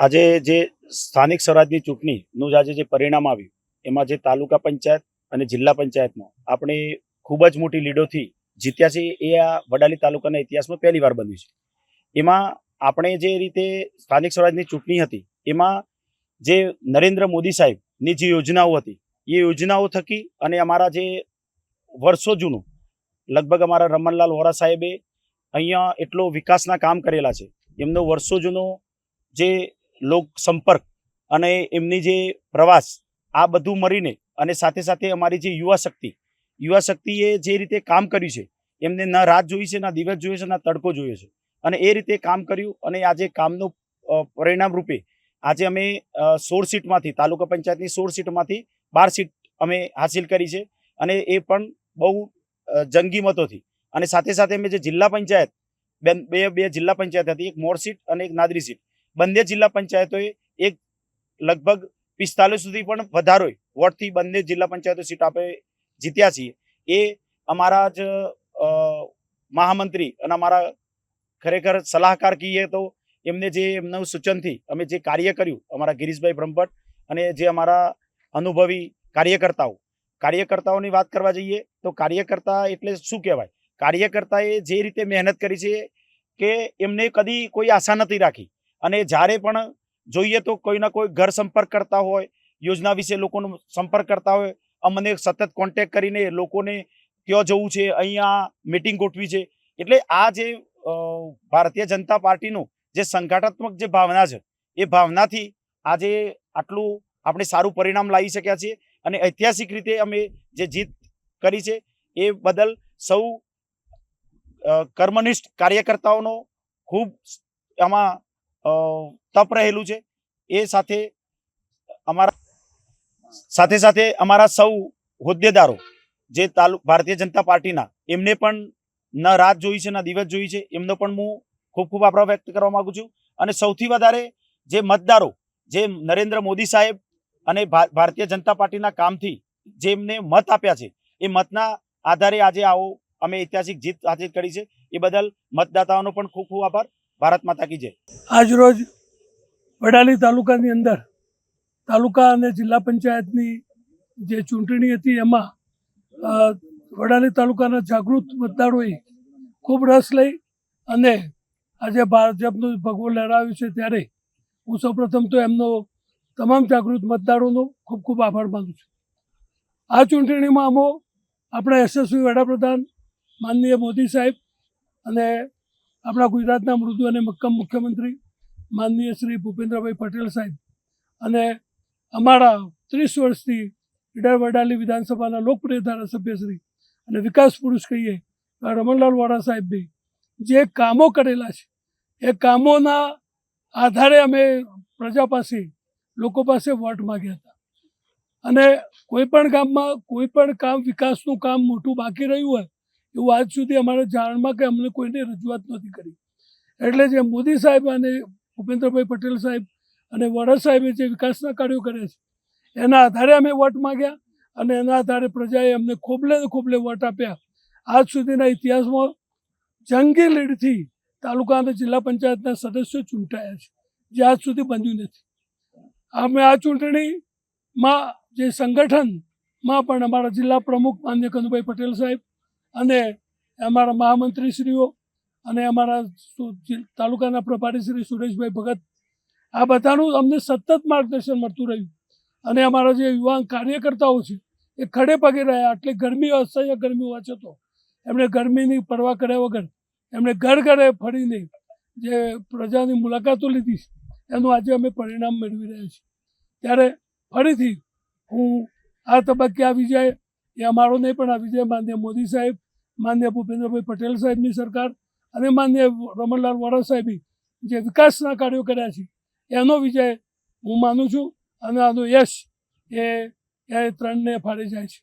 આજે જે સ્થાનિક સ્વરાજની ચૂંટણીનું આજે જે પરિણામ આવ્યું એમાં જે તાલુકા પંચાયત અને જિલ્લા પંચાયતમાં આપણે ખૂબ જ મોટી લીડોથી જીત્યા છે એ આ વડાલી તાલુકાના ઇતિહાસમાં પહેલી વાર બન્યું છે. એમાં આપણે જે રીતે સ્થાનિક સ્વરાજની ચૂંટણી હતી એમાં જે નરેન્દ્ર મોદી સાહેબની જે યોજનાઓ હતી એ યોજનાઓ થકી અને અમારા જે વર્ષો જૂનું લગભગ અમારા રમણલાલ વોરા સાહેબે અહીંયા એટલો વિકાસના કામ કરેલા છે. એમનો વર્ષો જૂનો જે લોક સંપર્ક અને એમની જે પ્રવાસ આ બધું મળીને અને સાથે સાથે અમારી જે યુવા શક્તિએ જે રીતે કામ કર્યું છે એમને ના રાત જોઈ છે, ના દિવસ જોયો છે, ના તડકો જોયો છે અને એ રીતે કામ કર્યું અને આજે કામનું પરિણામ રૂપે આજે અમે 16 સીટમાંથી તાલુકા પંચાયતની 16 સીટમાંથી 12 સીટ અમે હાસિલ કરી છે અને એ પણ બહુ જંગી મતોથી. અને સાથે સાથે અમે જે જિલ્લા પંચાયત બે જિલ્લા પંચાયત હતી, એક મોર સીટ અને એક નાદરી સીટ, બંને જિલ્લા પંચાયતોએ એક લગભગ 45 સુધી પણ વધારો વોટથી બંને જિલ્લા પંચાયતો સીટ આપણે જીત્યા છીએ. એ અમારા જ મહામંત્રી અને અમારા ખરેખર સલાહકાર કહીએ તો એમને જે એમનું સૂચનથી અમે જે કાર્ય કર્યું અમારા ગિરીશભાઈ બ્રહ્મભટ્ટ અને જે અમારા અનુભવી કાર્યકર્તાઓની વાત કરવા જઈએ તો કાર્યકર્તા એટલે શું કહેવાય, કાર્યકર્તાએ જે રીતે મહેનત કરી છે કે એમને કદી કોઈ આશા નથી રાખી અને જ્યારે પણ જોઈએ તો કોઈના કોઈ ઘર સંપર્ક કરતા હોય, યોજના વિશે લોકોનો સંપર્ક કરતા હોય, અમને સતત કોન્ટેક્ટ કરીને લોકોને ક્યાં જવું છે, અહીંયા મિટિંગ ગોઠવી છે. એટલે આ જે ભારતીય જનતા પાર્ટીનું જે સંગઠનાત્મક જે ભાવના છે એ ભાવનાથી આજે આટલું આપણે સારું પરિણામ લાવી શક્યા છીએ અને ઐતિહાસિક રીતે અમે જે જીત કરી છે એ બદલ સૌ કર્મનિષ્ઠ કાર્યકર્તાઓનો ખૂબ આમાં તપ રહેલું છે. એ સાથે અમારા સૌ હોદ્દેદારો જે ભારતીય જનતા પાર્ટીના એમને પણ ન રાત જોઈ છે, ન દિવસ જોઈ છે, એમનો પણ હું ખૂબ ખૂબ આભાર વ્યક્ત કરવા માંગુ છું. અને સૌથી વધારે જે મતદારો જે નરેન્દ્ર મોદી સાહેબ અને ભારતીય જનતા પાર્ટીના કામથી જે એમને મત આપ્યા છે એ મતના આધારે આજે આવો અમે ઐતિહાસિક જીત હાસિલ કરી છે. એ બદલ મતદાતાઓનો પણ ખૂબ ખૂબ આભાર. ભારત માતા કી જય. આજ રોજ વડાલી તાલુકાની અંદર તાલુકા અને જિલ્લા પંચાયતની જે ચૂંટણી હતી એમાં વડાલી તાલુકાના જાગૃત મતદારોએ ખૂબ રસ લઈ અને આજે ભાજપનું ભગવો લહેરાવ્યું છે ત્યારે હું સૌપ્રથમ તો એમનો તમામ જાગૃત મતદારોનો ખૂબ ખૂબ આભાર માનું છું. આ ચૂંટણીમાં આપણા યશસ્વી વડાપ્રધાન માનનીય મોદી સાહેબ અને આપણા ગુજરાતના મૃદુ અને મક્કમ મુખ્યમંત્રી માનનીય શ્રી ભૂપેન્દ્રભાઈ પટેલ સાહેબ અને અમારા 30 વર્ષથી ઈડર વડાલી વિધાનસભાના લોકપ્રિય ધારાસભ્ય શ્રી અને વિકાસ પુરુષ કહીએ રમણલાલ વોરા સાહેબે જે કામો કરેલા છે એ કામોના આધારે અમે પ્રજા પાસે લોકો પાસે વોટ માગ્યા હતા અને કોઈ પણ ગામમાં કોઈ પણ કામ વિકાસનું કામ મોટું બાકી રહ્યું હોય એવું આજ સુધી અમારા જાણમાં કે અમને કોઈને રજૂઆત નથી કરી. એટલે જે મોદી સાહેબ અને ભૂપેન્દ્રભાઈ પટેલ સાહેબ અને વોરા સાહેબે જે વિકાસના કાર્યો કર્યા છે એના આધારે અમે વોટ માગ્યા અને એના આધારે પ્રજાએ અમને ખોબલે વોટ આપ્યા. આજ સુધીના ઇતિહાસમાં જંગી લીડથી તાલુકા અને જિલ્લા પંચાયતના સદસ્યો ચૂંટાયા છે, જે આજ સુધી બન્યું નથી. અમે આ ચૂંટણીમાં જે સંગઠનમાં પણ અમારા જિલ્લા પ્રમુખ માન્ય કનુભાઈ પટેલ સાહેબ અને અમારા મહામંત્રીશ્રીઓ અને અમારા તાલુકાના પ્રભારી શ્રી સુરેશભાઈ ભગત આ બધાનું અમને સતત માર્ગદર્શન મળતું રહ્યું અને અમારા જે યુવાન કાર્યકર્તાઓ છે એ ખડે પગે રહ્યા. આટલી ગરમી, અસહ્ય ગરમી હોવા છતાં એમણે ગરમીની પરવા કર્યા વગર એમણે ઘરે ફરીને જે પ્રજાની મુલાકાતો લીધી એનું આજે અમે પરિણામ મેળવી રહ્યા છીએ. ત્યારે ફરીથી હું આ તબક્કે આ વિજય એ અમારો નહીં પણ આ વિજય માન્ય મોદી સાહેબ, માન્ય ભૂપેન્દ્રભાઈ પટેલ સાહેબની સરકાર અને માન્ય રમણલાલ વોરા સાહેબે જે વિકાસના કાર્યો કર્યા છે એનો વિજય હું માનું છું અને આનો યશ એ ત્રણને ફાળે જાય છે.